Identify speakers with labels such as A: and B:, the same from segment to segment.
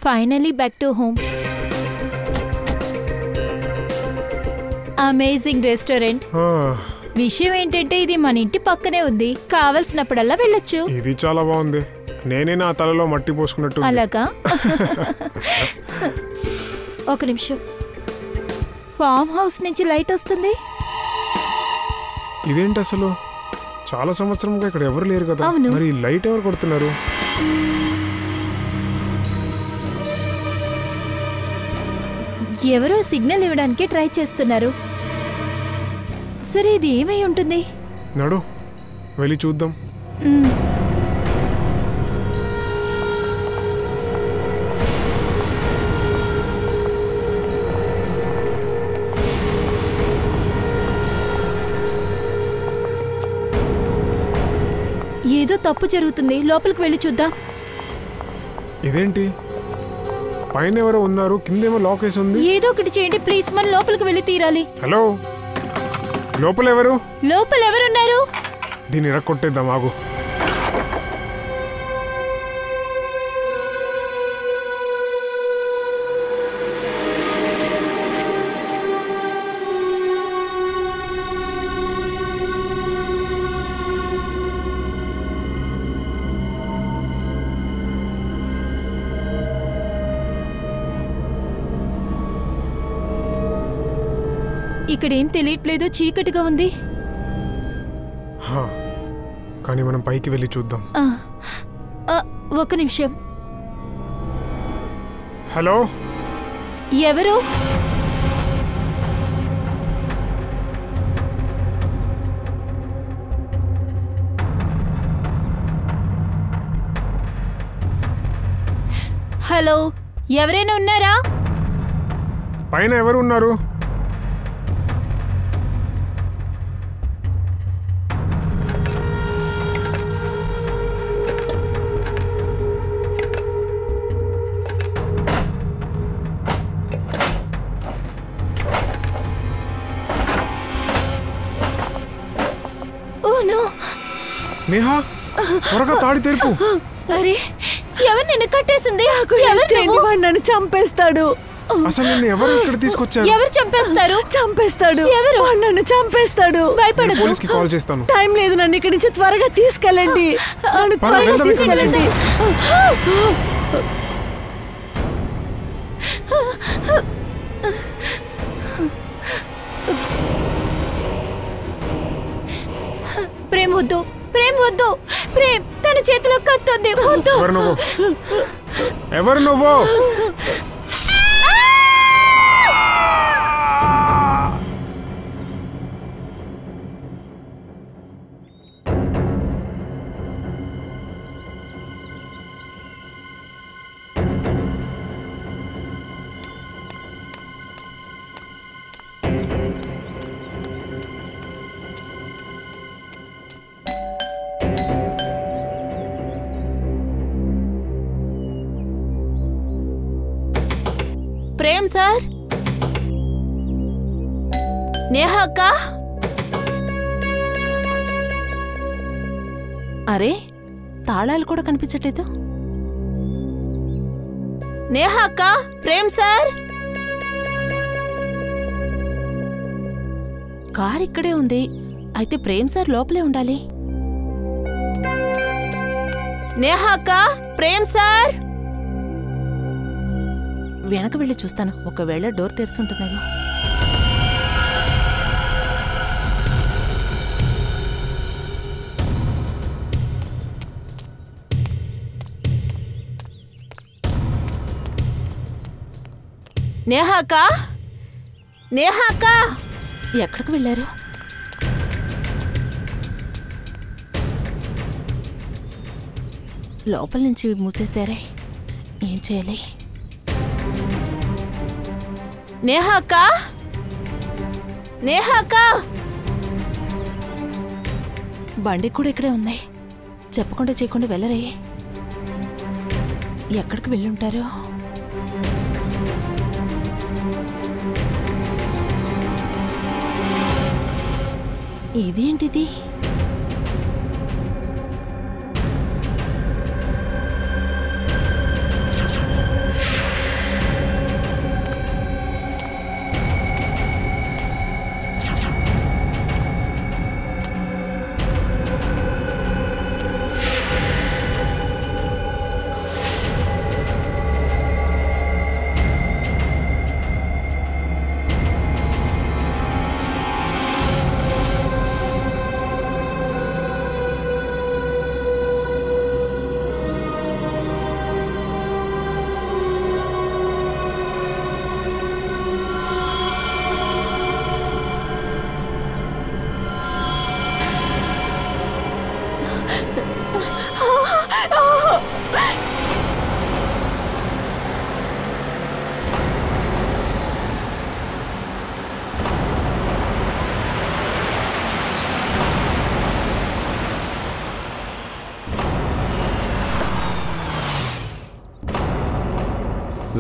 A: Finally back to home. Amazing restaurant. విషయం ఏంటంటే ఇది మన ఇంటి పక్కనే ఉంది, కావలసినప్పుడల్లా వెళ్ళొచ్చు.
B: ఇది చాలా బాగుంది. నేనే నా తలలో మట్టి పోసుకున్నట్టు.
A: అలాగా? ఒక నిమిషం. ఫామ్ హౌస్ నుంచి లైట్ వస్తుంది.
B: ఇదేంటి అసలు? చాలా సంవత్సరంగా ఇక్కడ ఎవరు లేరు కదా. మరి లైట్ ఎవరు కొడుతున్నారు?
A: ఎవరో సిగ్నల్ ఇవ్వడానికి ట్రై చేస్తున్నారు. సరే, ఇది ఏమై ఉంటుంది?
B: నడు వెళ్ళి చూద్దాం.
A: ఏదో తప్పు జరుగుతుంది, లోపలికి వెళ్ళి చూద్దాం.
B: ఇదేంటి? పైన ఎవరో ఉన్నారు, కిందేమో లాక్ వేసి ఉంది.
A: ఏదో ఒకటి చేయండి ప్లీజ్, మన లోపలికి వెళ్ళి తీరాలి.
B: హలో, లోపల ఎవరు?
A: లోపల ఎవరున్నారు?
B: దీన్ని ఇరక్కొట్టేద్దాం, ఆగు.
A: ఇక్కడేం తెలియట్లేదు, చీకటిగా ఉంది.
B: కానీ మనం పైకి వెళ్ళి చూద్దాం.
A: ఒక నిమిషం.
B: హలో,
A: ఎవరు? హలో, ఎవరైనా ఉన్నారా?
B: పైన ఎవరు ఉన్నారు? నేహా, త్వరగా తాడి తెరుపు.
A: అరే, ఎవరు నిన్ను కట్టేసింది?
C: నన్ను చంపేస్తాడు.
B: అసలు నిన్ను ఎవరు ఇక్కడ తీసుకొచ్చారు?
A: ఎవరు చంపేస్తారు?
C: చంపేస్తాడు.
A: ఎవరు?
C: నన్ను చంపేస్తాడు.
A: భయపడకు,
B: పోలీస్కి కాల్ చేస్తాను.
C: టైం లేదు, నన్ను ఇక్కడి నుంచి త్వరగా తీసుకెళ్ళండి. నన్ను త్వరగా తీసుకెళ్ళండి.
A: ప్రేమ్ వద్దు, ప్రేమ్ వద్దు. ప్రేమ్, తన చేతిలో కత్తుంది. వద్దు.
B: ఎవరు నువ్వు?
A: ప్రేమ్ సార్, నేహా అక్క.
C: అరే, తాళాలు కూడా కనిపించట్లేదు.
A: నేహా అక్క, ప్రేమ్ సార్.
C: కార్ ఇక్కడే ఉంది, అయితే ప్రేమ్ సార్ లోపలే ఉండాలి.
A: నేహా అక్క, ప్రేమ్ సార్.
C: వెనక వెళ్ళి చూస్తాను, ఒకవేళ డోర్ తెరుచుంటుందేమో.
A: నేహా అక్క, నేహా అక్క.
C: ఎక్కడికి వెళ్ళారు? లోపల నుంచి మూసేశారే, ఏం చేయాలి?
A: నేహా అక్క, నేహా అక్క.
C: బండి కూడా ఇక్కడే ఉన్నాయి, చెప్పకుండా చేయకుండా వెళ్ళరే. ఎక్కడికి వెళ్ళుంటారు? ఇదేంటిది?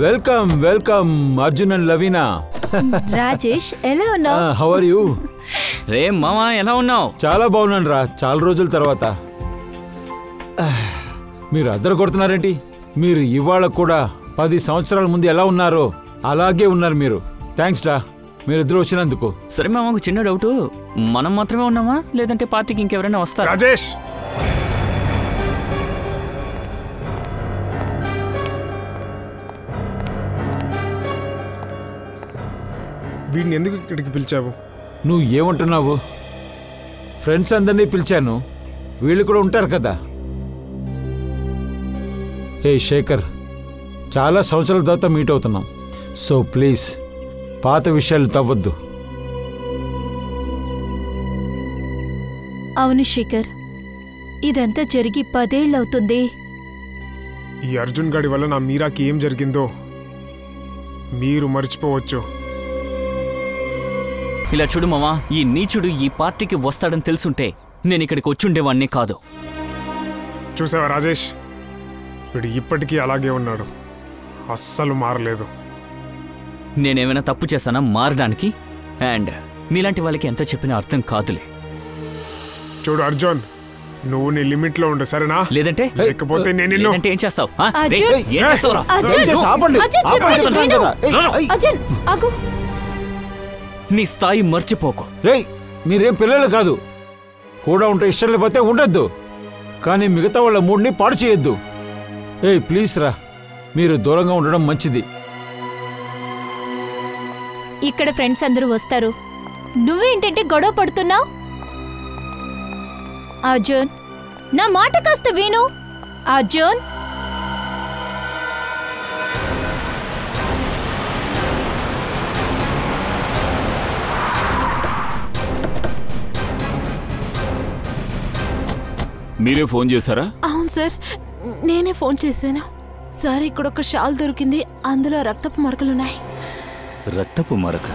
D: Welcome welcome Arjun and Laveena.
A: Rajesh ఎలా ఉన్నావు?
D: How are you?
E: రే మామా ఎలా ఉన్నావు?
D: చాలా బాగున్నాను రా, చాలా రోజుల తర్వాత. మీరు అద్దరు కొడుతున్నారేంటి? మీరు ఇవాళ కూడా 10 సంవత్సరాల ముందు ఎలా ఉన్నారో అలాగే ఉన్నారు మీరు. థ్యాంక్స్ రా మీరిద్దరు వచ్చినందుకు.
E: సరే మామకు చిన్న డౌట్, మనం మాత్రమే ఉన్నామా లేదంటే పార్టీకి ఇంకెవరైనా వస్తారా?
B: రాజేష్, వీడిని ఎందుకు ఇక్కడికి పిలిచావు?
D: నువ్వు ఏమంటున్నావు? ఫ్రెండ్స్ అందరినీ పిలిచాను, వీళ్ళు కూడా ఉంటారు కదా. ఏ శేఖర్, చాలా సంవత్సరాల తర్వాత మీట్ అవుతున్నాం. సో ప్లీజ్ పాత విషయాలు తవ్వద్దు.
A: అవును శేఖర్, ఇదంతా జరిగి 10 ఏళ్ళవుతుంది.
B: ఈ అర్జున్ గాడి వల్ల నా మీరాకి ఏం జరిగిందో మీరు మర్చిపోవచ్చు.
E: ఇలా చూడు మామా, ఈ నీచుడు ఈ పార్టీకి వస్తాడని తెలుసుంటే నేను ఇక్కడికి వచ్చుండేవాణ్ణి కాదు.
B: చూసావా రాజేష్, వీడు ఇప్పటికీ అలాగే ఉన్నాడు, అస్సలు మారలేదు.
E: నేనేమైనా తప్పు చేశానా మారడానికి? అండ్ నీలాంటి వాళ్ళకి ఎంత చెప్పినా అర్థం కాదులే.
B: చూడు అర్జున్, నువ్వు నీ లిమిట్ లో ఉండు, సరేనా?
E: లేదంటే
B: లేకపోతే నేను నిన్ను
E: లేదంటే ఏం చేస్తావు?
A: అర్జున్,
E: ఏం చేస్తావురా?
A: అర్జున్, అర్జున్ చెప్పేది విను. అర్జున్ ఆగు.
E: నీ స్థాయి మర్చిపోకు.
D: రేయ్, మీరేం పిల్లలు కాదు. కూడా ఉంటే ఇష్టం లేకపోతే ఉండొద్దు, కానీ మిగతా వాళ్ళ మూడ్ని పాడు చేయొద్దు. ఏయ్ ప్లీజ్ రా, మీరు దూరంగా ఉండడం మంచిది.
A: ఇక్కడ ఫ్రెండ్స్ అందరూ వస్తారు, నువ్వేంటంటే గొడవ పడుతున్నావు? అర్జున్, నా మాట కాస్త విను. అర్జున్,
F: మీరే ఫోన్ చేశారా?
C: అవును సార్, నేనే ఫోన్ చేశాను. సార్ ఇక్కడ ఒక షాల్ దొరికింది, అందులో రక్తపు మరకలున్నాయి.
F: రక్తపు మరక?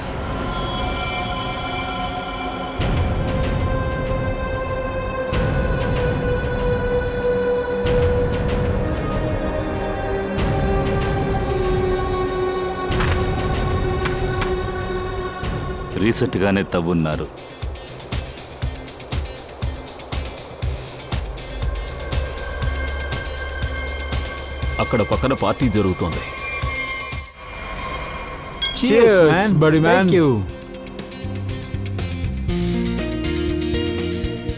F: రీసెంట్గానే తవ్వున్నారు. అక్కడ పక్కన పార్టీ జరుగుతోంది.
D: Cheers, man, buddy man. Thank you.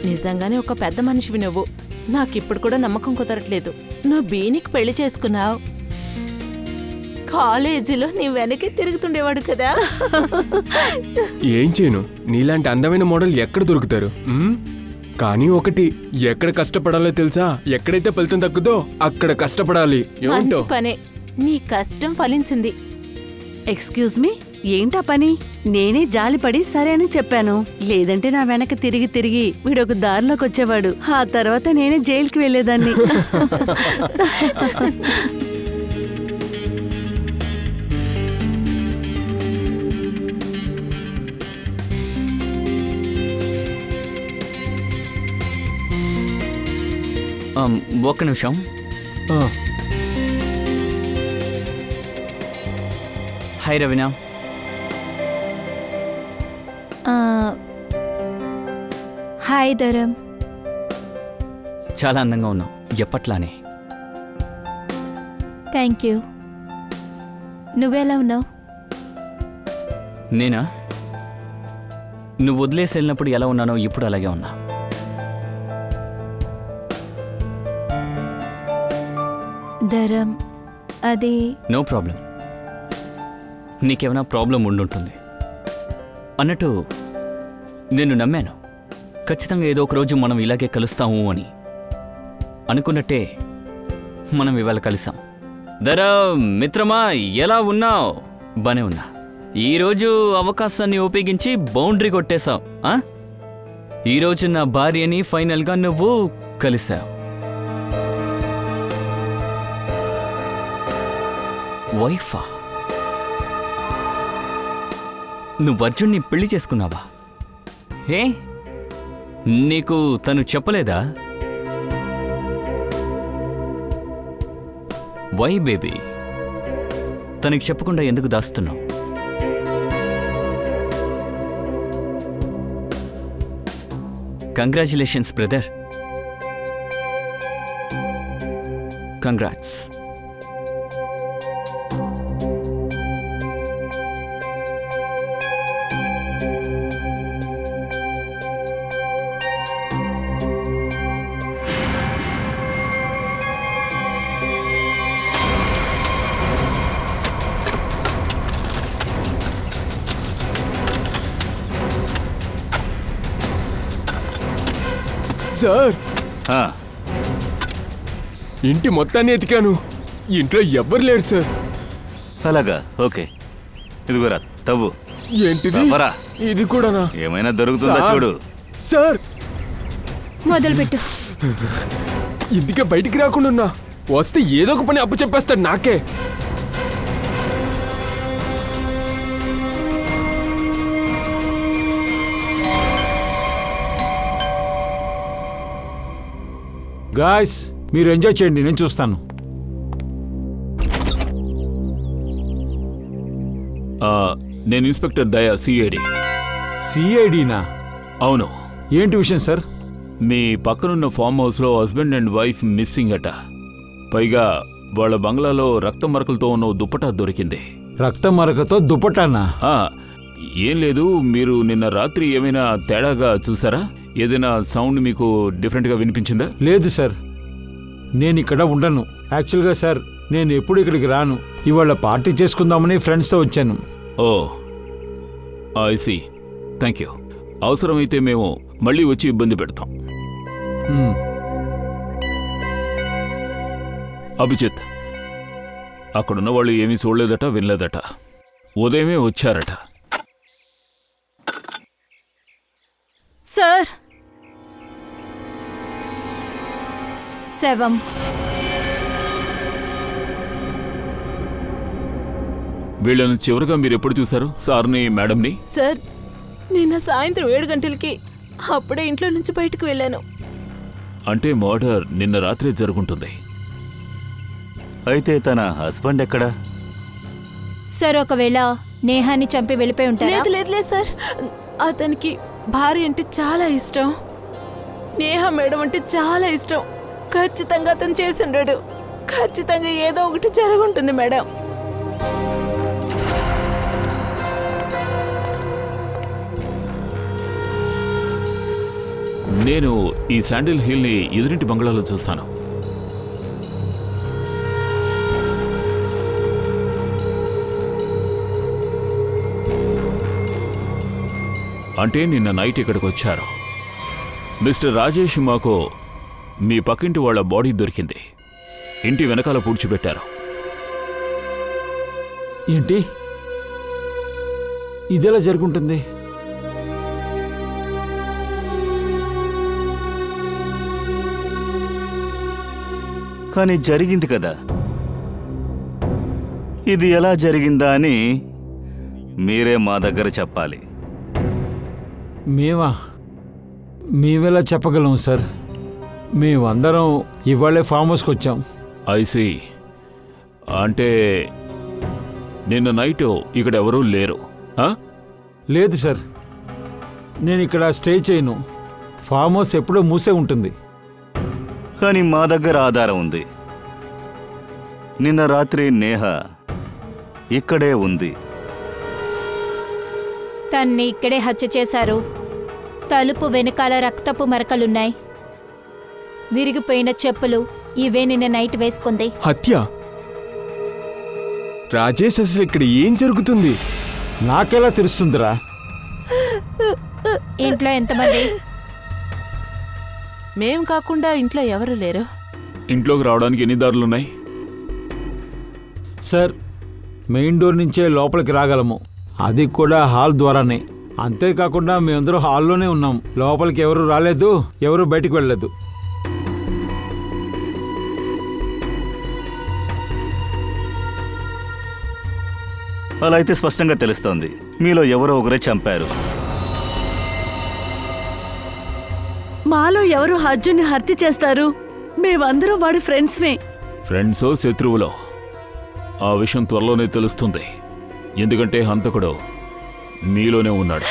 C: నిజంగానే ఒక పెద్ద మనిషివి నువ్వు. నాకిప్పుడు కూడా నమ్మకం కుదరట్లేదు. నువ్వు బీనికి పెళ్లి చేసుకున్నావు, కాలేజీలో నీ వెనకే తిరుగుతుండేవాడు కదా.
G: ఏం చేయను, నీలాంటి అందమైన మోడల్ ఎక్కడ దొరుకుతారు? కానీ ఒకటి, ఎక్కడ కష్టపడాలో తెలుసా? ఎక్కడైతే ఫలితం దక్కుదో అక్కడ కష్టపడాలి.
C: మంచి పనే, నీ కష్టం ఫలించింది.
H: ఎక్స్క్యూజ్ మీ, ఏంటా పని? నేనే జాలిపడి సరే అని చెప్పాను, లేదంటే నా వెనక తిరిగి తిరిగి వీడొక దారిలోకి వచ్చేవాడు. ఆ తర్వాత నేనే జైలుకి వెళ్ళేదాన్ని.
E: ఒక్క నిమిషం. హాయ్ రవీనా.
A: హాయ్ ధరం.
E: చాలా అందంగా ఉన్నావు, ఎప్పట్లానే.
A: Thank you. నువ్వెలా ఉన్నావు?
E: నేనా? నువ్వు వదిలేసి వెళ్ళినప్పుడు ఎలా ఉన్నానో ఇప్పుడు అలాగే ఉన్నా.
A: ధరం, అది
E: నో ప్రాబ్లం. నీకేమైనా ప్రాబ్లం ఉండుంటుంది. అన్నట్టు నేను నమ్మాను, ఖచ్చితంగా ఏదో ఒక రోజు మనం ఇలాగే కలుస్తాము అని. అనుకున్నట్టే మనం ఇవాళ కలిసాం. ధరం మిత్రమా, ఎలా ఉన్నావు? బానే ఉన్నా. ఈరోజు అవకాశాన్ని ఉపయోగించి బౌండరీ కొట్టేశావు. ఈరోజు నా భార్యని ఫైనల్గా నువ్వు కలిసావు. వైఫా? నువ్వు అర్జున్ని పెళ్లి చేసుకున్నావా? ఏ, నీకు తను చెప్పలేదా? వై బేబీ, తనకి చెప్పకుండా ఎందుకు దాస్తున్నావు? Congratulations brother, congrats.
G: సార్,
F: ఆ,
G: ఇంటి మొత్తాన్ని ఎతికాను, ఇంట్లో ఎవ్వరు లేరు సార్.
F: అలాగా, ఓకే. ఇదిగోరా తవ్వు.
G: ఏంటిది?
F: తవ్వరా.
G: ఇది కూడానా?
F: ఏమైనా దొరుకుతుందా
G: సార్.
F: చూడు.
G: సార్,
A: మొదలుపెట్టు.
G: ఇందుకే బయటికి రాకుండా ఉన్నా. వస్తే ఏదో ఒక పని అప్పు చెప్పేస్తాడు నాకే.
D: గాయ్స్, మీరు ఎంజాయ్ చేయండి, నేను చూస్తాను.
F: నేను ఇన్స్పెక్టర్ దయా, సిఐడి.
D: సిఐడినా?
F: అవును.
D: ఏంటి విషయం సార్?
F: మీ పక్కనున్న ఫామ్ హౌస్లో హస్బెండ్ అండ్ వైఫ్ మిస్సింగ్ అట. పైగా వాళ్ళ బంగ్లాలో రక్త మరకలతో ఉన్న దుప్పటా దొరికింది.
D: రక్త మరకతో దుప్పటానా?
F: ఏం లేదు, మీరు నిన్న రాత్రి ఏమైనా తేడాగా చూసారా? ఏదైనా సౌండ్ మీకు డిఫరెంట్గా వినిపించిందా?
D: లేదు సార్, నేను ఇక్కడ ఉండను. యాక్చువల్గా సార్, నేను ఎప్పుడు ఇక్కడికి రాను. ఇవాళ పార్టీ చేసుకుందామని ఫ్రెండ్స్తో వచ్చాను.
F: ఓ, ఐ సీ. Thank you. అవసరమైతే మేము మళ్ళీ వచ్చి ఇబ్బంది పెడతాం. అభిజిత్, అక్కడున్న వాళ్ళు ఏమీ చూడలేదట, వినలేదట. ఉదయమే వచ్చారట.
A: సార్, శవం.
F: వీళ్ళని చివరిగా మీరు ఎప్పుడు చూశారు, సార్ని మేడంని?
C: సార్, నిన్న సాయంత్రం 7 గంటలకి అప్పుడే ఇంట్లో నుంచి బయటకు వెళ్ళాను.
F: అంటే మర్డర్ నిన్న రాత్రే జరుగుంటుంది.
I: అయితే తన హస్బెండ్ ఎక్కడా?
A: సార్, ఒకవేళ నేహాన్ని చంపి వెళ్ళిపోయి ఉంటారా?
C: లేదు లేదు లేదు సార్, అతనికి భార్య అంటే చాలా ఇష్టం. నేహ మేడం అంటే చాలా ఇష్టం. ఖచ్చితంగా అతను చేసిండాడు. ఖచ్చితంగా ఏదో ఒకటి జరుగుంటుంది మేడం.
F: నేను ఈ శాండిల్ హిల్ని ఎదురింటి బంగ్లాలో చూస్తాను. అంటే నిన్న నైట్ ఇక్కడికి వచ్చారు. మిస్టర్ రాజేష్, మాకు మీ పక్కింటి వాళ్ళ బాడీ దొరికింది. ఇంటి వెనకాల పూడ్చిపెట్టారు.
D: ఏంటి ఇదెలా జరుగుంటుంది?
I: కానీ జరిగింది కదా. ఇది ఎలా జరిగిందా అని మీరే మా దగ్గర చెప్పాలి.
D: మేమెలా చెప్పగలం సార్? మేమందరం ఇవాళే ఫామ్ హౌస్కి వచ్చాం.
F: ఐసీ. అంటే నిన్న నైట్ ఇక్కడ ఎవరూ లేరు?
D: లేదు సార్, నేను ఇక్కడ స్టే చేయను. ఫామ్ హౌస్ ఎప్పుడూ మూసే ఉంటుంది.
I: కానీ మా దగ్గర ఆధారం ఉంది. నిన్న రాత్రి నేహ ఇక్కడే ఉంది.
A: తన్ని ఇక్కడే హత్య చేశారు. తలుపు వెనకాల రక్తపు మరకలున్నాయి. విరిగిపోయిన చెప్పులు ఇవే నిన్న నైట్ వేసుకుంది.
G: హత్య? రాజేష్, అసలు ఇక్కడ ఏం జరుగుతుంది?
D: నాకెలా తెలుస్తుందిరా?
A: ఇంట్లో ఎంతమంది?
C: మేం కాకుండా ఇంట్లో ఎవరు లేరు.
F: ఇంట్లోకి రావడానికి ఎన్ని దారులున్నాయి?
D: సార్, మెయిన్ డోర్ నుంచే లోపలికి రాగలము. అది కూడా హాల్ ద్వారానే. అంతేకాకుండా మేమందరూ హాల్లోనే ఉన్నాం. లోపలికి ఎవరు రాలేదు, ఎవరు బయటికి వెళ్ళలేదు.
I: అలా అయితే స్పష్టంగా తెలుస్తోంది మీలో ఎవరో ఒకరే చంపారు.
H: మాలో ఎవరు అర్జున్ని హత్య చేస్తారు? మేమందరూ వాడి ఫ్రెండ్స్మే.
F: ఫ్రెండ్సో శత్రువులో ఆ విషయం త్వరలోనే తెలుస్తుంది. ఎందుకంటే హంతకుడు మీలోనే ఉన్నాడు.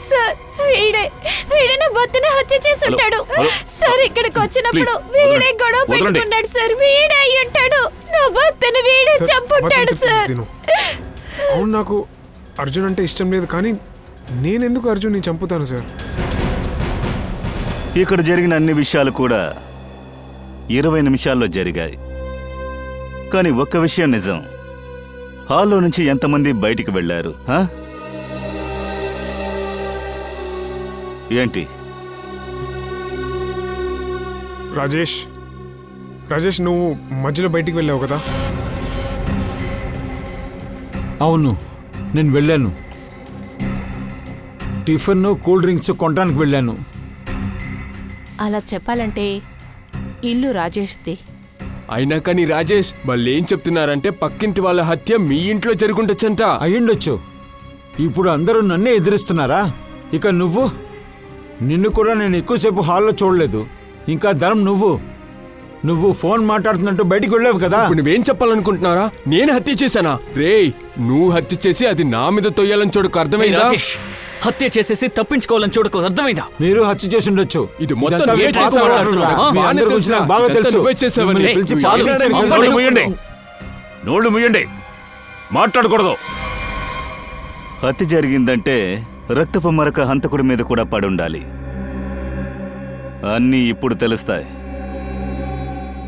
A: సార్ వీడే నా భర్తని హత్య చేసి ఉంటాడు. సార్ ఇక్కడికి వచ్చినప్పుడు వీడే గొడవ పెట్టుకున్నాడు సార్. వీడే అయి ఉంటాడు. నా భర్తని వీడే చంపుంటాడు సార్.
B: అవును, నాకు అర్జున్ అంటే ఇష్టం లేదు, కానీ నేనెందుకు అర్జున్ని చంపుతాను సార్?
I: ఇక్కడ జరిగిన అన్ని విషయాలు కూడా 20 నిమిషాల్లో జరిగాయి. కానీ ఒక్క విషయం నిజం, హాల్లో నుంచి ఎంతమంది బయటికి వెళ్ళారు? ఏంటి
B: రాజేష్, నువ్వు మధ్యలో బయటికి వెళ్ళావు కదా?
D: అవును, నేను వెళ్ళాను. టిఫిన్ కూల్ డ్రింక్స్ కొనడానికి వెళ్ళాను.
C: అలా చెప్పాలంటే ఇల్లు రాజేష్ది.
G: అయినా కానీ రాజేష్ వాళ్ళు ఏం చెప్తున్నారంటే పక్కింటి వాళ్ళ హత్య మీ ఇంట్లో జరుగుండొచ్చంట.
D: అయ్యుండొచ్చు. ఇప్పుడు అందరూ నన్నే ఎదిరిస్తున్నారా? ఇక నిన్ను కూడా నేను ఎక్కువసేపు హాల్లో చూడలేదు. ఇంకా ధరం, నువ్వు ఫోన్ మాట్లాడుతున్నట్టు బయటికి వెళ్ళావు కదా.
G: నువ్వేం చెప్పాలనుకుంటున్నారా? నేను హత్య చేశానా? రేయ్, నువ్వు హత్య చేసి అది నా మీద తొయ్యాలని చూడకు, అర్థమైందా?
E: హత్య చేసేసి తప్పించుకోవాలని చూడకు, అర్థమైందా?
D: మీరు హత్య చేసి ఉండొచ్చు.
G: ఇది మొత్తం
D: బాగా తెలుసు.
F: నోళ్ళు ముయ్యండి, మాట్లాడకూడదు.
I: హత్య జరిగిందంటే రక్తపు మరక హంతకుడి మీద కూడా పడుండాలి. అన్నీ ఇప్పుడు తెలుస్తాయి.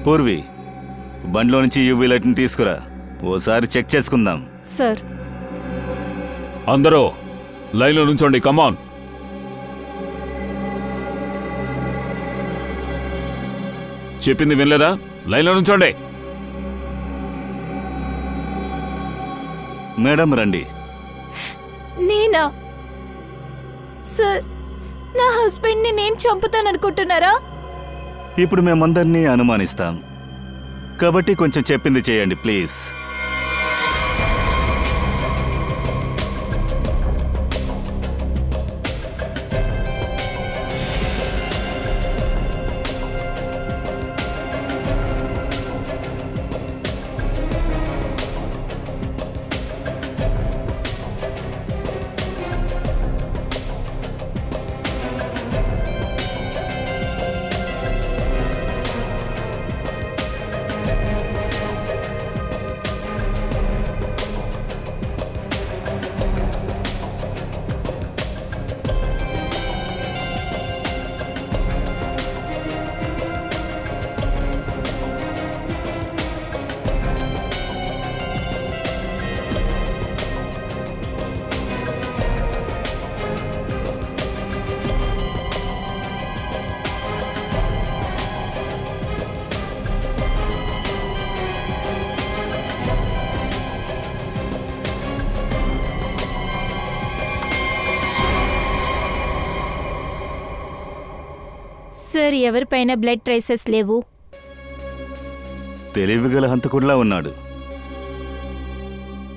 I: పూర్వి, బండిలో నుంచి యూవీ లైట్ని తీసుకురా, ఓసారి చెక్ చేసుకుందాం.
A: సార్
F: అందరూ లైన్లో నుంచోండి. కమాన్. చెప్పింది వినలేదా? లైన్లో నుంచోండి.
I: మేడం రండి.
A: నేనా? సార్, నా హస్బెండ్ని నేను చంపుతాననుకుంటున్నారా?
I: ఇప్పుడు మేమందరినీ అనుమానిస్తాం కాబట్టి కొంచెం చెప్పింది చేయండి ప్లీజ్.
A: సార్, ఎవరిపైన బ్లడ్ ట్రేసెస్ లేవు.
I: తెలివిగల హంతకుడిలా ఉన్నాడు.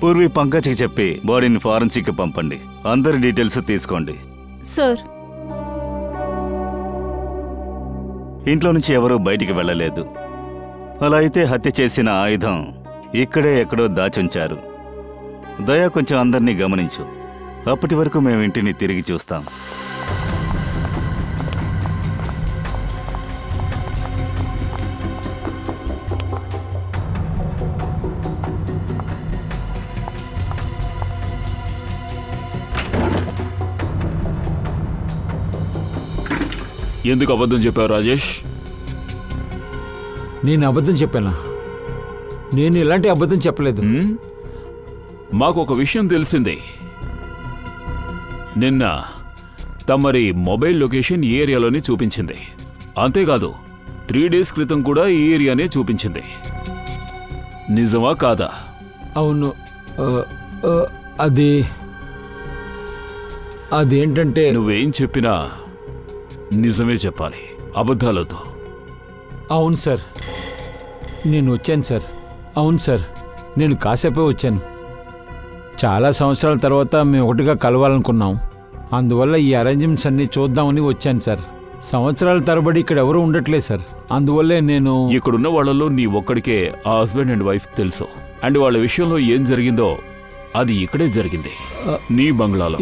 I: పూర్వి పంకజ్కి చెప్పి బాడీని ఫారెన్సిక్కి పంపండి. అందరి డీటెయిల్స్ తీసుకోండి.
A: సార్,
I: ఇంట్లో నుంచి ఎవరూ బయటికి వెళ్ళలేదు. అలా అయితే హత్య చేసిన ఆయుధం ఇక్కడే ఎక్కడో దాచుంచారు. దయా, కొంచెం అందరినీ గమనించు. అప్పటి వరకు మేము ఇంటిని తిరిగి చూస్తాం.
F: ఎందుకు అబద్ధం చెప్పావు రాజేష్?
D: నేను అబద్ధం చెప్పానా? నేను ఇలాంటి అబద్ధం చెప్పలేదు.
F: మాకు ఒక విషయం తెలిసింది. నిన్న తమరి మొబైల్ లొకేషన్ ఈ ఏరియాలోనే చూపించింది. అంతేకాదు 3 days క్రితం కూడా ఈ ఏరియానే చూపించింది. నిజమా కాదా?
D: అవును. అదేంటంటే
F: నువ్వేం చెప్పినా నిజమే చెప్పాలి, అబద్ధాలతో.
D: అవును సార్, నేను వచ్చాను సార్. అవును సార్, నేను కాసేపే వచ్చాను. చాలా సంవత్సరాల తర్వాత మేము ఒకటిగా కలవాలనుకున్నాం. అందువల్ల ఈ అరేంజ్మెంట్స్ అన్నీ చూద్దామని వచ్చాను సార్. సంవత్సరాల తరబడి ఇక్కడ ఎవరు ఉండట్లేదు సార్. అందువల్లే నేను
F: ఇక్కడున్న వాళ్ళలో నీ ఒక్కడికే ఆ హస్బెండ్ అండ్ వైఫ్ తెలుసు. అండ్ వాళ్ళ విషయంలో ఏం జరిగిందో అది ఇక్కడే జరిగింది, నీ బంగ్లాలో.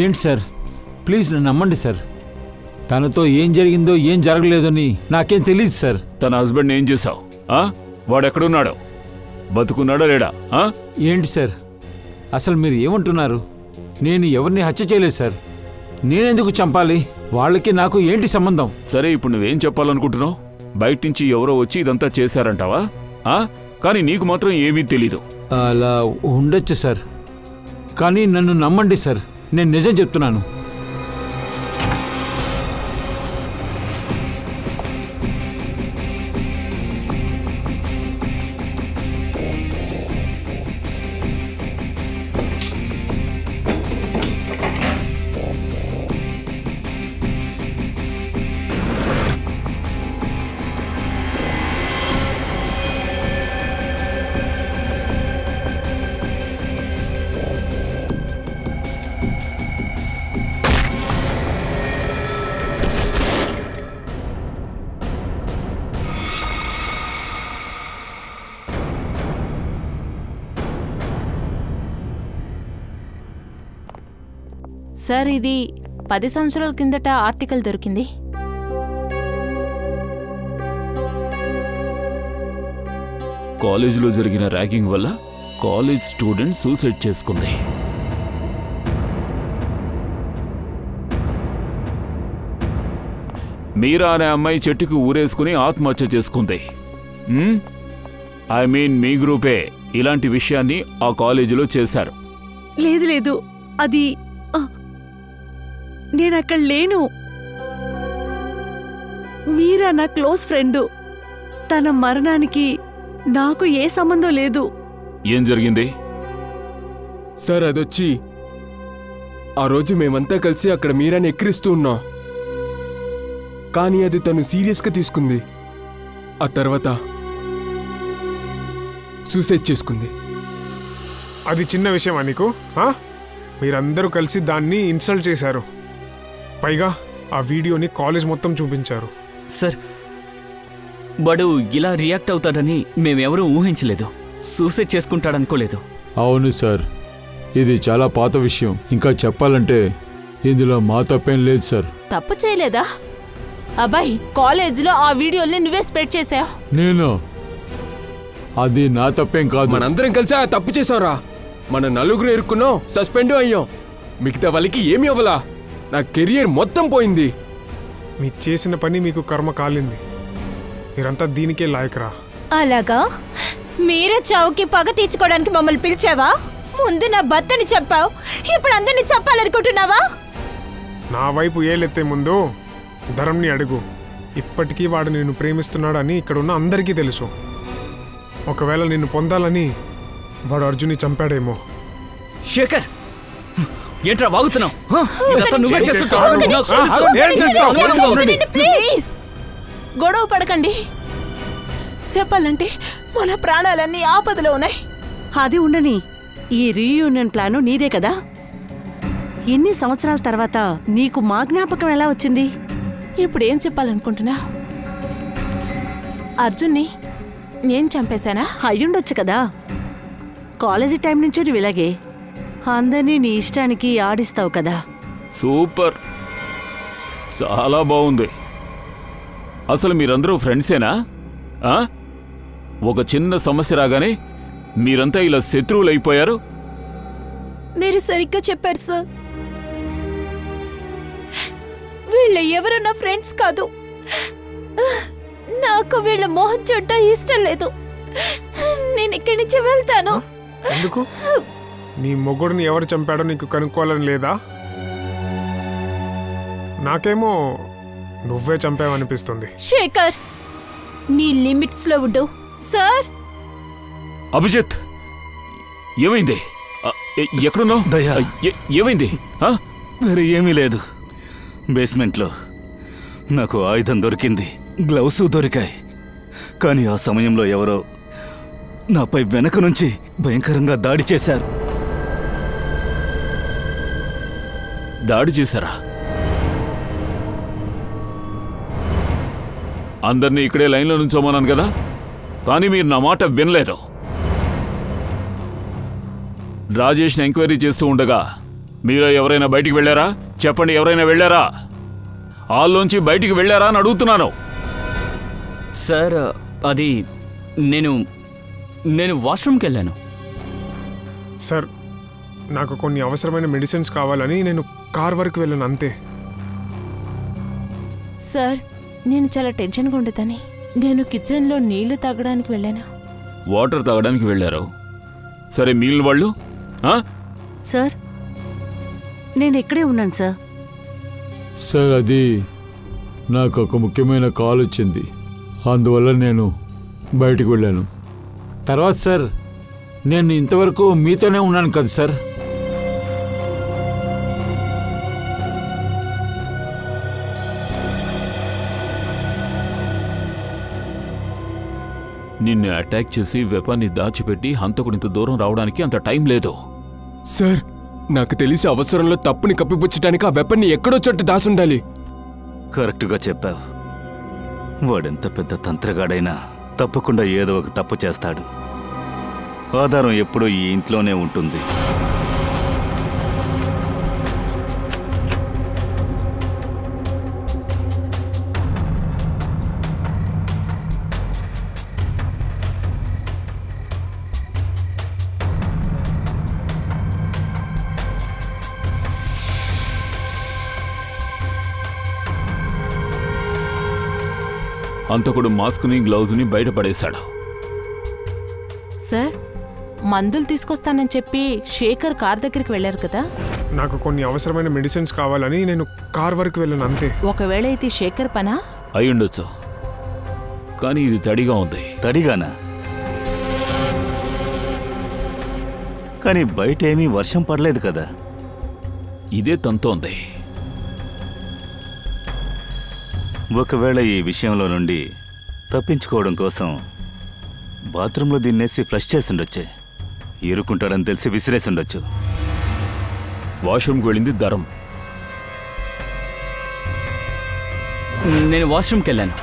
D: ఏంటి సార్, ప్లీజ్ నన్ను నమ్మండి సార్. తనతో ఏం జరిగిందో ఏం జరగలేదని నాకేం తెలియదు సార్.
F: తన హస్బెండ్ ఏం చేశావు? వాడెక్కడున్నాడో, బతుకున్నాడా లేడా?
D: ఏంటి సార్ అసలు మీరు ఏమంటున్నారు? నేను ఎవరిని హత్య చేయలేదు సార్. నేనెందుకు చంపాలి? వాళ్ళకి నాకు ఏంటి సంబంధం?
F: సరే, ఇప్పుడు నువ్వేం చెప్పాలనుకుంటున్నావు? బయట నుంచి ఎవరో వచ్చి ఇదంతా చేశారంటావా? కానీ నీకు మాత్రం ఏమీ తెలీదు.
D: అలా ఉండొచ్చు సార్, కానీ నన్ను నమ్మండి సార్, నేను నిజం చెప్తున్నాను.
C: సార్, ఇది 10 సంవత్సరాల కిందట ఆర్టికల్ దొరికింది.
F: కాలేజీలో జరిగిన ర్యాగింగ్ వల్ల కాలేజ్ స్టూడెంట్ సూసైడ్ చేసుకుంది. మీరా అనే అమ్మాయి చెట్టుకు ఊరేసుకుని ఆత్మహత్య చేసుకుంది. ఐ మీన్ మీ గ్రూపే ఇలాంటి విషయాన్ని ఆ కాలేజీలో చేశారు.
H: లేదు లేదు, అది నేను అక్కడ లేను. మీరా నా క్లోజ్ ఫ్రెండు. తన మరణానికి నాకు ఏ సంబంధం లేదు.
F: ఏం జరిగింది?
G: సార్, అదొచ్చి ఆ రోజు మేమంతా కలిసి అక్కడ మీరాని ఎక్కిరిస్తూ ఉన్నాం. కానీ అది తను సీరియస్గా తీసుకుంది. ఆ తర్వాత సూసైడ్ చేసుకుంది.
B: అది చిన్న విషయమా నీకు? మీరందరూ కలిసి దాన్ని ఇన్సల్ట్ చేశారు. పైగా ఆ వీడియోని కాలేజ్ మొత్తం చూపించారు.
E: సార్, వాడు ఇలా రియాక్ట్ అవుతాడని మేమెవరూ ఊహించలేదు. సూసైడ్ చేసుకుంటాడనుకోలేదు.
D: అవును సార్, ఇది చాలా పాత విషయం. ఇంకా చెప్పాలంటే ఇందులో మా తప్పేం లేదు సార్.
C: తప్పు చేయలేదా అబ్బాయి? కాలేజీలో ఆ వీడియోని నువ్వే స్ప్రెడ్ చేసావు.
D: నేను అది నా తప్పేం కాదు.
G: మనందరం కలిసి ఆ తప్పు చేసావురా. మన నలుగురు ఇరుక్కున్నాం, సస్పెండ్ అయ్యాం. మిగతా వాళ్ళకి ఏమి అవ్వలా. నా కెరియర్ మొత్తం పోయింది.
B: మీ చేసిన పని మీకు కర్మ కాలింది. మీరంతా దీనికే లాయకరా.
A: అలాగా? మీరే చావుకి పగ తీర్చుకోవడానికి మమ్మల్ని పిలిచావా? ముందు నా భర్తని చెప్పావు, ఇప్పుడు అందరిని చెప్పాలనుకుంటున్నావా?
B: నా వైపు ఏలెత్తే ముందు ధరంని అడుగు. ఇప్పటికీ వాడు నిన్ను ప్రేమిస్తున్నాడని ఇక్కడున్న అందరికీ తెలుసు. ఒకవేళ నిన్ను పొందాలని వాడు అర్జున్ని చంపాడేమో.
E: శేఖర్, ఏంట్రా వాగుతున్నావు?
C: ప్లీజ్ గొడవ పడకండి. చెప్పాలంటే మన ప్రాణాలన్నీ ఆపదలో ఉన్నాయి.
H: అది ఉండని. ఈ రీయూనియన్ ప్లాను నీదే కదా? ఎన్ని సంవత్సరాల తర్వాత నీకు మా జ్ఞాపకం ఎలా వచ్చింది?
C: ఇప్పుడు ఏం చెప్పాలనుకుంటున్నా? అర్జున్ని నేను చంపేశానా?
H: అయ్యుండొచ్చు కదా. కాలేజీ టైం నుంచి నువ్వు ఇలాగే అందరినీ నీ ఇష్టానికి ఆడిస్తావు కదా.
F: సూపర్, చాలా బాగుంది. అసలు మీరందరూ ఫ్రెండ్సేనా? ఒక చిన్న సమస్య రాగానే మీరంతా ఇలా శత్రువులైపోయారు.
A: మీరు సరిగ్గా చెప్పారు సార్. వీళ్ళ ఎవరు నా ఫ్రెండ్స్ కాదు. నాకు వీళ్ళ మోహన్ చూడటం ఇష్టం లేదు. నేను ఇక్కడి నుంచి వెళ్తాను.
B: ఎందుకు? నీ మొగుడిని ఎవరు చంపాడో నీకు కనుక్కోవాలని లేదా? నాకేమో నువ్వే చంపావనిపిస్తుంది.
A: శేఖర్, నీ లిమిట్స్ లో ఉండు. సార్,
F: అభిజిత్, ఏమైంది? ఎక్కడున్నావు?
I: దయా,
F: ఏమైంది?
I: వేరే ఏమీ లేదు. బేస్మెంట్లో నాకు ఆయుధం దొరికింది, గ్లౌస్ దొరికాయి. కానీ ఆ సమయంలో ఎవరో నాపై వెనక నుంచి భయంకరంగా దాడి చేశారు.
F: దాడి చేశారా? అందరినీ ఇక్కడే లైన్లో నుంచోమన్నాను కదా, కానీ మీరు నా మాట వినలేదు. రాజేష్ని ఎంక్వైరీ చేస్తూ ఉండగా మీరు ఎవరైనా బయటికి వెళ్ళారా? చెప్పండి, ఎవరైనా వెళ్ళారా? హాల్లోంచి బయటికి వెళ్ళారా అని అడుగుతున్నాను.
E: సార్ అది నేను వాష్రూమ్కి వెళ్ళాను.
B: సార్, నాకు కొన్ని అవసరమైన మెడిసిన్స్ కావాలని నేను కార్ వరకు వెళ్ళాను, అంతే.
C: సార్, నేను చాలా టెన్షన్గా ఉండదని నేను కిచెన్లో నీళ్లు తాగడానికి వెళ్ళాను.
F: వాటర్ తాగడానికి వెళ్ళారు. సరే, మిగిలిన వాళ్ళు?
H: సార్, నేను ఇక్కడే ఉన్నాను సార్.
D: సార్, అది నాకు ఒక ముఖ్యమైన కాల్ వచ్చింది, అందువల్ల నేను బయటికి వెళ్ళాను. తర్వాత సార్, నేను ఇంతవరకు మీతోనే ఉన్నాను కదా సార్.
F: నిన్ను అటాక్ చేసి వెపన్ని దాచిపెట్టి హంతకుడింత దూరం రావడానికి అంత టైం లేదు.
G: సార్, నాకు తెలిసి అవసరంలో తప్పుని కప్పిపుచ్చడానికి ఆ వెపన్ని ఎక్కడో చోట దాసుండాలి.
I: కరెక్ట్గా చెప్పావు. వాడెంత పెద్ద తంత్రగాడైనా తప్పకుండా ఏదో ఒక తప్పు చేస్తాడు. ఆధారం ఎప్పుడూ ఈ ఇంట్లోనే ఉంటుంది.
F: హంతకుడు మాస్క్ని గ్లౌజ్ని బయటపడేశాడు.
C: సార్, మందులు తీసుకొస్తానని చెప్పి శేఖర్ కార్ దగ్గరికి వెళ్ళారు కదా.
B: నాకు కొన్ని అవసరమైన మెడిసిన్స్ కావాలని నేను కార్ వరకు వెళ్ళాను, అంతే.
C: ఒకవేళ ఇది శేఖర్ పనా?
F: అయి ఉండొచ్చు, కానీ ఇది తడిగా ఉంది.
I: తడిగానా? కానీ బయట ఏమీ వర్షం పడలేదు కదా.
F: ఇదే తంతోంది.
I: ఒకవేళ ఈ విషయంలో నుండి తప్పించుకోవడం కోసం బాత్రూంలో దీన్నేసి ఫ్లష్ చేసిండొచ్చే. ఇరుకుంటాడని తెలిసి విసిరేసిండొచ్చు.
F: వాష్రూమ్కి వెళ్ళింది ధరం.
E: నేను వాష్రూమ్కి వెళ్ళాను.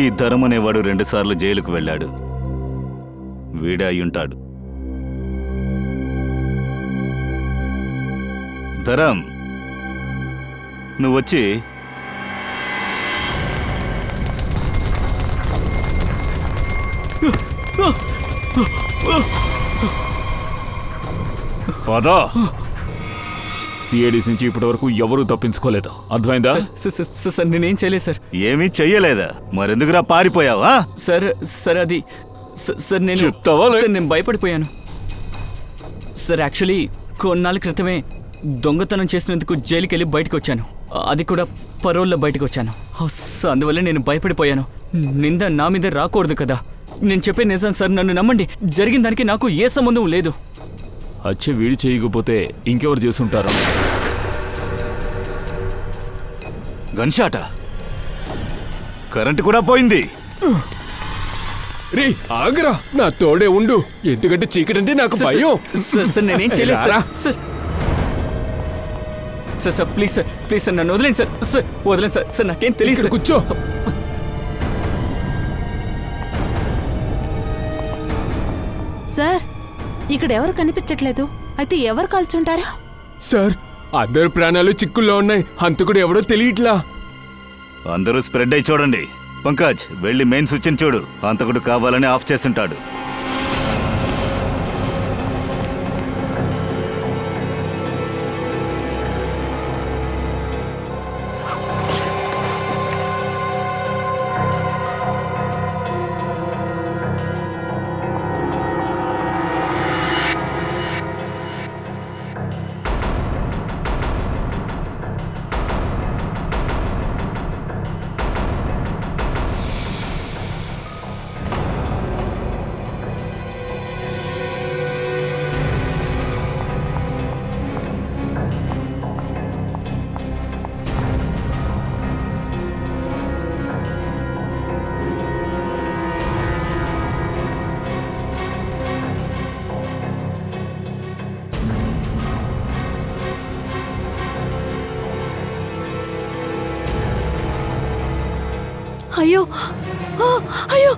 I: ఈ ధరం అనేవాడు 2 సార్లు జైలుకు వెళ్ళాడు. వీడే అయ్యుంటాడు. ధరం, నువ్వొచ్చి
F: పదా. సిఐడిస్ నుంచి ఇప్పటి వరకు ఎవరూ తప్పించుకోలేదు, అర్థమైందా?
E: సార్, నేనేం చేయలేదు సార్.
I: ఏమీ చెయ్యలేదా? మరెందుకురా పారిపోయావా?
E: సార్ అది సార్ నేను
F: చెప్తావా?
E: నేను భయపడిపోయాను సార్. యాక్చువల్లీ కొన్నాళ్ళ క్రితమే దొంగతనం చేసినందుకు జైలుకి వెళ్ళి బయటకు వచ్చాను. అది కూడా పరోల్లో బయటకు వచ్చాను. అందువల్ల నేను భయపడిపోయాను. నింద నా మీద రాకూడదు కదా. నేను చెప్పే నిజం సార్, నన్ను నమ్మండి. జరిగిన దానికి నాకు ఏ సంబంధం లేదు.
F: హత్య వీడి చేయకపోతే ఇంకెవరు చేసుంటారు?
I: గన్షాట, కరెంటు కూడా పోయింది.
G: రే ఆగరా, నా తోడే ఉండు. ఎందుకంటే చీకటంటే నాకు భయం.
E: సార్, నేనేం చేయలేదు sir. Sir please sir, please sir, నన్ను వదిలేండి సార్. సార్ వదిలేండి సార్. సార్ నాకేం తెలియదు.
G: కూర్చో.
C: సార్, ఇక్కడ ఎవరు కనిపించట్లేదు. అయితే ఎవరు కాల్చుంటారా?
G: సార్, అందరు ప్రాణాలు చిక్కుల్లో ఉన్నాయి. హంతకుడు ఎవడో తెలియట్లా.
I: అందరూ స్ప్రెడ్ అయి చూడండి. పంకజ్, వెళ్ళి మెయిన్ స్విచ్ని చూడు. హంతకుడు కావాలని ఆఫ్ చేస్తుంటాడు.
H: అయ్యో అయ్యో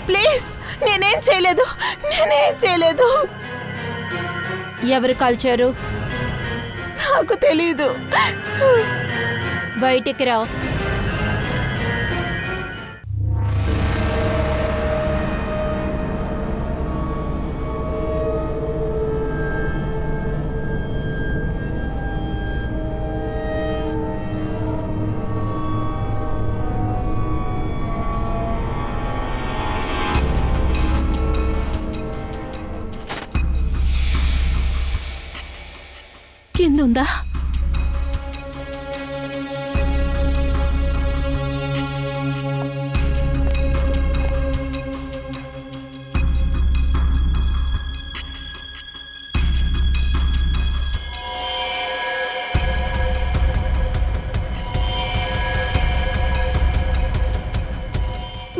C: ప్లీజ్, నేనేం చేయలేదు.
A: ఎవరు కాల్చారు?
C: నాకు తెలీదు.
A: బయటికి రా.
C: కిందుందా?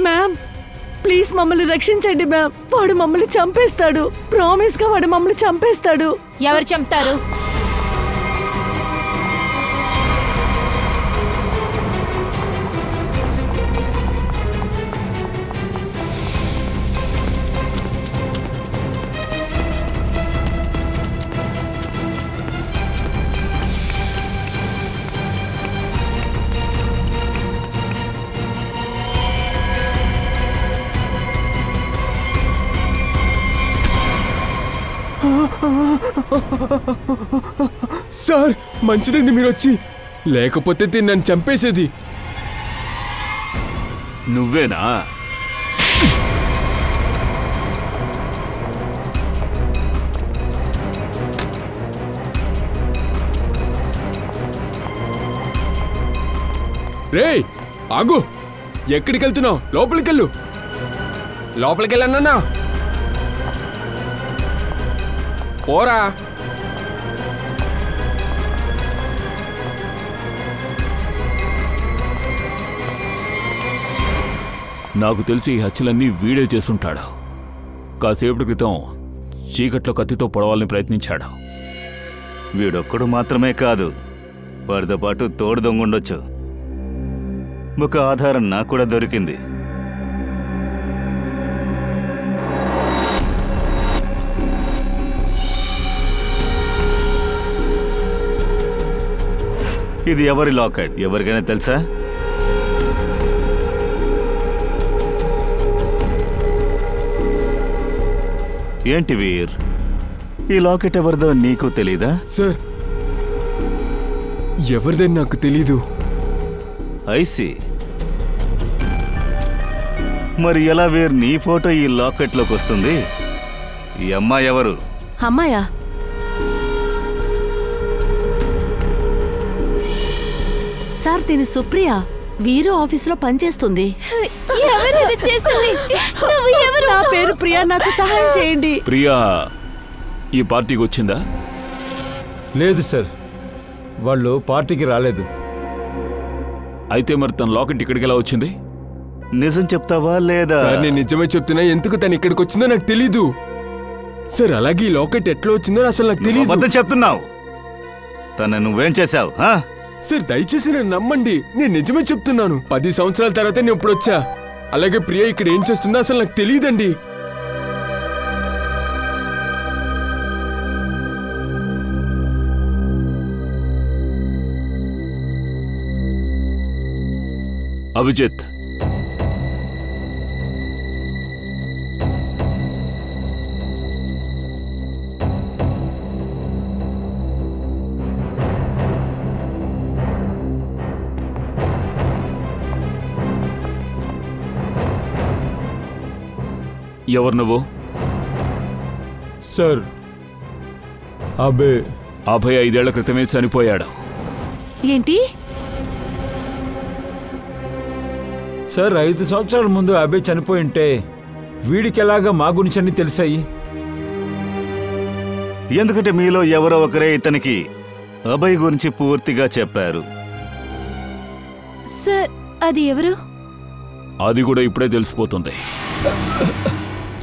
H: మ్యామ్ ప్లీజ్ మమ్మల్ని రక్షించండి మ్యామ్. వాడు మమ్మల్ని చంపేస్తాడు. ప్రామిస్ గా వాడు మమ్మల్ని చంపేస్తాడు.
A: ఎవరు చంపుతారు?
G: సార్, మంచిదండి మీరు వచ్చి, లేకపోతే తిని నన్ను చంపేసేది.
F: నువ్వేనా?
G: రేయ్ ఆగు, ఎక్కడికి వెళ్తున్నావు? లోపలికెళ్ళు. లోపలికెళ్ళన్నా పోరా.
F: నాకు తెలిసి ఈ హత్యలన్నీ వీడే చేసుంటాడు. కాసేపటి క్రితం చీకట్లో కత్తితో పొడవాలని ప్రయత్నించాడు.
I: వీడొక్కడు మాత్రమే కాదు, వాడితో పాటు తోడు దొంగుండొచ్చు. ఒక ఆధారం నాకు కూడా దొరికింది. ఇది ఎవరి లాకెట్? ఎవరికైనా తెలుసా? ఏంటి వీర్, ఈ లాకెట్ ఎవరిదో నీకు తెలీదా?
G: సార్, ఎవరిదని నాకు తెలీదు.
I: ఐసి. మరి ఎలా వీర్ నీ ఫోటో ఈ లాకెట్లోకి వస్తుంది? ఈ అమ్మాయి ఎవరు?
H: అమ్మాయా? సార్, తిని సుప్రియ వీరు ఆఫీసులో పనిచేస్తుంది.
A: ఎవరు ఇది చేసింది? నువ్వు ఎవరు?
H: నా పేరు ప్రియా, నాకు సహాయం చేయండి.
F: ప్రియా ఈ పార్టీకి వచ్చిందా?
D: లేదు సార్, వాళ్ళు పార్టీకి రాలేదు.
F: అయితే మరి తన లాకెట్ ఇక్కడికి ఎలా వచ్చింది?
I: నిజం చెప్తావా లేదా?
G: సార్, నేను నిజమే చెప్తున్నా. ఎందుకు తను ఇక్కడికి వచ్చిందో నాకు తెలీదు సార్. అలాగే ఈ లాకెట్ ఎట్లా వచ్చిందో అసలు నాకు తెలీదు.
I: అబద్ధం చెప్తున్నావు. తన నువ్వేం చేశావు?
G: సార్, దయచేసి నన్ను నమ్మండి. నేను నిజమే చెప్తున్నాను. 10 సంవత్సరాల తర్వాత నేను ఇప్పుడు వచ్చా. అలాగే ప్రియ ఇక్కడ ఏం చేస్తుందో అసలు నాకు తెలియదండి.
F: అభిజిత్, ఎవరు నువ్వు?
D: సార్, అభయ్
F: 5 ఏళ్ల క్రితమే చనిపోయాడు.
H: ఏంటి
D: సార్? 5 సంవత్సరాల ముందు అభయ్ చనిపోయి ఉంటే వీడికి ఎలాగా మా గురించి అన్ని తెలిసాయి?
I: ఎందుకంటే మీలో ఎవరో ఒకరే ఇతనికి అభయ్ గురించి పూర్తిగా చెప్పారు.
A: సార్ అది ఎవరు?
F: అది కూడా ఇప్పుడే తెలిసిపోతుంది.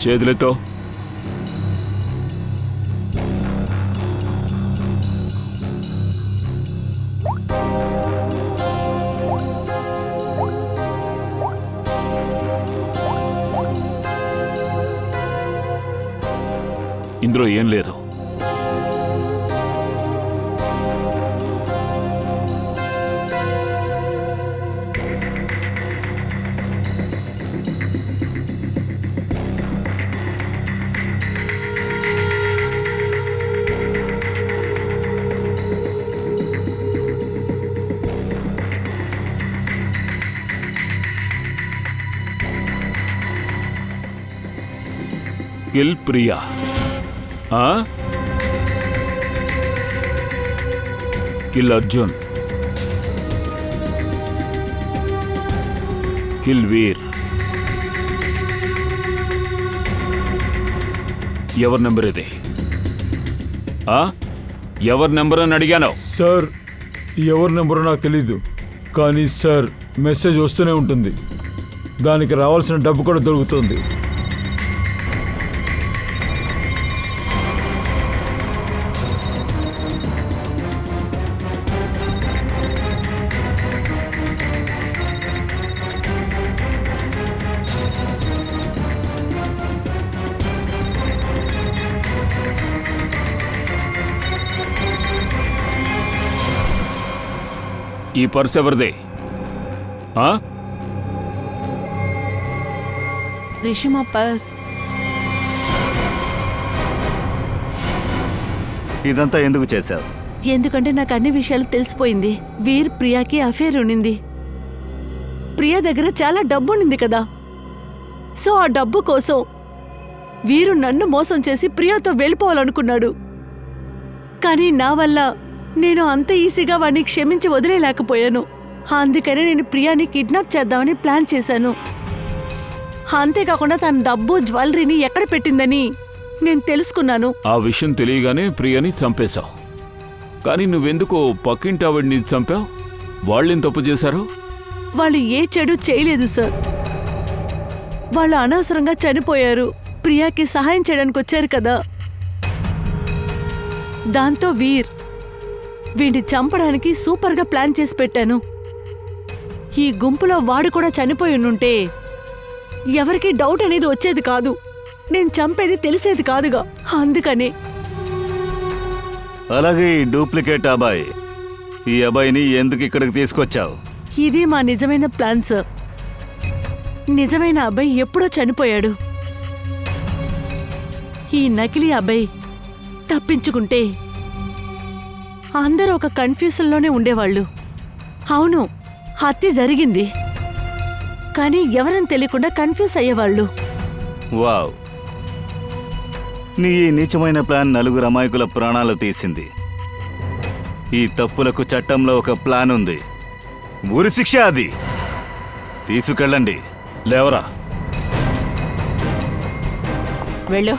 F: చేతులెత్తో. ఇందులో ఏం లేదు. Kill Priya. Kill Arjun. Kill Veer. ఎవరి నెంబర్ ఇది? ఎవరి నెంబర్ అని అడిగాను.
D: సార్ ఎవరి నెంబరో నాకు తెలీదు, కానీ సార్ మెసేజ్ వస్తూనే ఉంటుంది. దానికి రావాల్సిన డబ్బు కూడా దొరుకుతుంది.
F: ఈ పర్స్ ఎవరిదే?
C: రిషిమా పర్స్.
I: ఇదంతా ఎందుకు చేశావు?
H: ఎందుకంటే నాకు అన్ని విషయాలు తెలిసిపోయింది. వీర్ ప్రియాకి అఫేర్ ఉండింది. ప్రియా దగ్గర చాలా డబ్బు ఉండింది కదా. సో ఆ డబ్బు కోసం వీరు నన్ను మోసం చేసి ప్రియాతో వెళ్ళిపోవాలనుకున్నాడు. కానీ నా వల్ల నేను అంత ఈజీగా వాడిని క్షమించి వదిలేలేకపోయాను. అందుకనే నేను ప్రియాని కిడ్నాప్ చేద్దామని ప్లాన్ చేశాను. అంతేకాకుండా తన డబ్బు జ్యువెలరీని ఎక్కడ పెట్టిందని నేను తెలుసుకున్నాను.
F: ఆ విషయం తెలియగానే ప్రియాని చంపేశావు. కానీ నువ్వెందుకు పక్కింటి ఆవిడ్ని చంపావు? వాళ్ళేం తప్పు చేశారు?
H: వాళ్ళు ఏ చెడు చేయలేదు సార్. వాళ్ళు అనవసరంగా చనిపోయారు. ప్రియాకి సహాయం చేయడానికి వచ్చారు కదా. దాంతో వీడిని చంపడానికి సూపర్గా ప్లాన్ చేసి పెట్టాను. ఈ గుంపులో వాడు కూడా చనిపోయి ఉంటే ఎవరికి డౌట్ అనేది వచ్చేది కాదు. నేను చంపేది తెలిసేది కాదుగా. అందుకనే.
I: అలాగే ఈ డూప్లికేట్ అబ్బాయి, ఈ అబ్బాయిని ఎందుకు ఇక్కడికి తీసుకొచ్చావు?
H: ఇది మా నిజమైన ప్లాన్ సార్. నిజమైన అబ్బాయి ఎప్పుడో చనిపోయాడు. ఈ నకిలీ అబ్బాయి తప్పించుకుంటే అందరూ ఒక కన్ఫ్యూజన్లోనే ఉండేవాళ్ళు. అవును, హత్య జరిగింది, కానీ ఎవరని తెలియకుండా కన్ఫ్యూజ్ అయ్యేవాళ్ళు.
I: వావ్, నీ ఈ నీచమైన ప్లాన్ నలుగురు అమాయకుల ప్రాణాలు తీసింది. ఈ తప్పులకు చట్టంలో ఒక ప్లాన్ ఉంది. ఉరి శిక్ష అది. తీసుకెళ్ళండి.
F: లేవరా.
C: వెళ్ళు.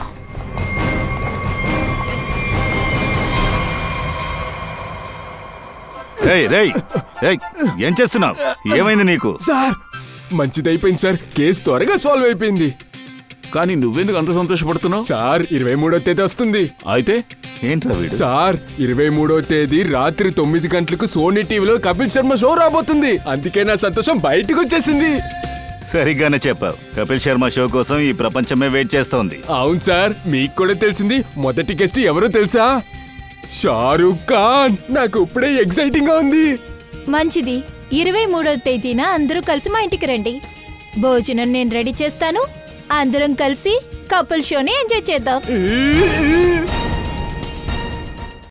I: ఏం చేస్తున్నావు? ఏమైంది నీకు?
G: సార్ మంచిదైపోయింది సార్. కేసు త్వరగా సాల్వ్ అయిపోయింది.
F: కానీ నువ్వెందుకు అంత సంతోషపడుతున్నావు?
G: సార్ 23వ తేదీ వస్తుంది.
F: అయితే
I: ఏంట్రా వీడు?
G: సార్ 23వ తేదీ రాత్రి 9 గంటలకు సోనీ టీవీలో కపిల్ శర్మ షో రాబోతుంది. అందుకే నా సంతోషం బయటకు వచ్చేసింది.
I: సరిగ్గానే చెప్పావు. కపిల్ శర్మ షో కోసం ఈ ప్రపంచమే వెయిట్ చేస్తోంది.
G: అవును సార్, మీకు కూడా తెలిసింది. మొదటి గెస్ట్ ఎవరో తెలుసా? షారూక్ ఖాన్. నాకు ఇప్పుడే ఎక్సైటింగ్ గా ఉంది.
A: మంచిది. 23వ తేదీన అందరూ కలిసి మా ఇంటికి రండి. భోజనం నేను రెడీ చేస్తాను. అందరం కలిసి కపుల్ షోని ఎంజాయ్ చేద్దాం.